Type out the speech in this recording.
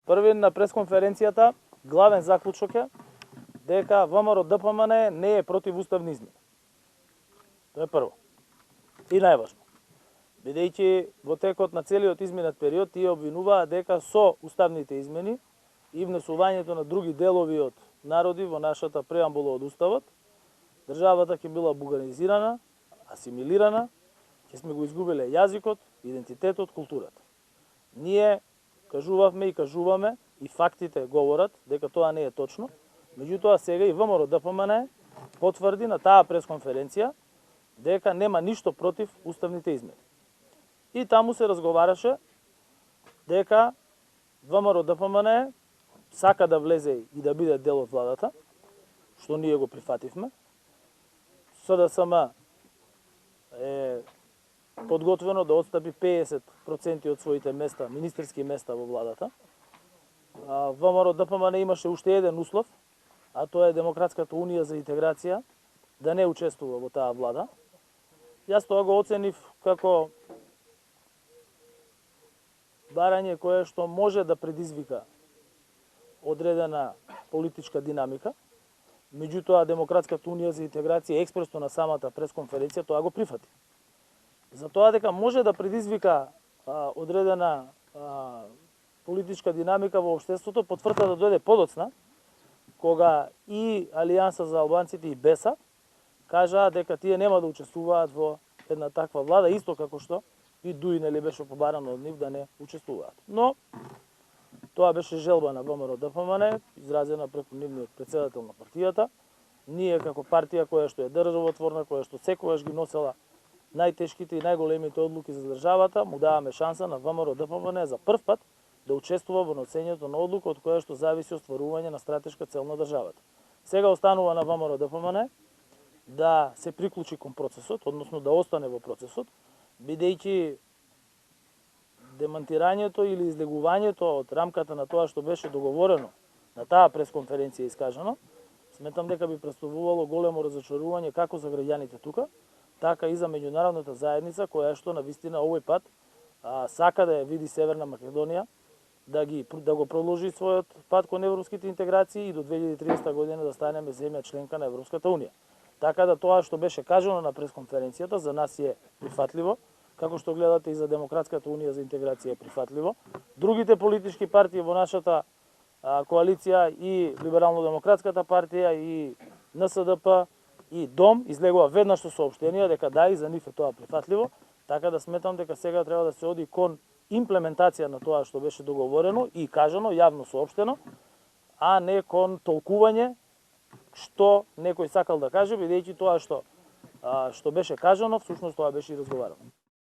Први на пресконференцијата главен заклучок е дека ВМРО ДПМН не е против уставни измени. Тоа е прво. И најважно. Бидејќи во текот на целиот изминат период тие обвинуваа дека со уставните измени и внесувањето на други делови од народи во нашата преамбула од уставот, државата ќе била буганизирана, асимилирана, ќе сме го изгубиле јазикот, идентитетот, културата. Ние кажувавме и кажуваме, и фактите говорат дека тоа не е точно, меѓутоа сега и ВМРО ДПМН потврди на таа пресконференција дека нема ништо против уставните измени. И таму се разговараше дека ВМРО ДПМН сака да влезе и да биде дел од владата, што ние го прифативме. СДСМ е подготвено да отстапи 50% од своите места, министерски места во владата. ВМРО ДПМН имаше уште еден услов, а тоа е Демократската унија за интеграција да не учествува во таа влада. Јас тоа го оценив како барање кое што може да предизвика одредена политичка динамика, меѓутоа Демократската унија за интеграција експресно на самата пресконференција тоа го прифати. За тоа дека може да предизвика одредена политичка динамика во општеството, потврдата да дојде подоцна, кога и Алијанса за албанците и БЕСА кажаа дека тие нема да учествуваат во една таква влада, исто како што и ДУИ нели беше побарано од нив да не учествуваат. Но тоа беше желба на ВМРО ДПМН, изразена преку нивниот претседател на партијата. Ние како партија која што е државотворна, која што секогаш ги носела најтешките и најголемите одлуки за државата, му даваме шанса на ВМРО ДПМН за прв пат да учествува во носењето на одлука од која што зависи остварување на стратешка цел на државата. Сега останува на ВМРО ДПМН да се приклучи кон процесот, односно да остане во процесот, бидејќи демантирањето или излегувањето од рамката на тоа што беше договорено на таа пресконференција искажано, сметам дека би представувало големо разочарување како за граѓаните тука, така и за меѓународната заедница која што навистина овој пат сака да ја види Северна Македонија да го продолжи својот пат кон европските интеграции и до 2030 година да станеме земја членка на Европската унија. Така да тоа што беше кажано на пресконференцијата за нас е прифатливо, како што гледате и за Демократската унија за интеграција е прифатливо. Другите политички партии во нашата коалиција и Либерално-демократската партија и НСДП и ДОМ излегува веднаш со соопштенија дека да и за нив е тоа прифатливо, така да сметам дека сега треба да се оди кон имплементација на тоа што беше договорено и кажано, јавно соопштено, а не кон толкување што некој сакал да каже, бидејќи тоа што беше кажано, всушност тоа беше и разговарано.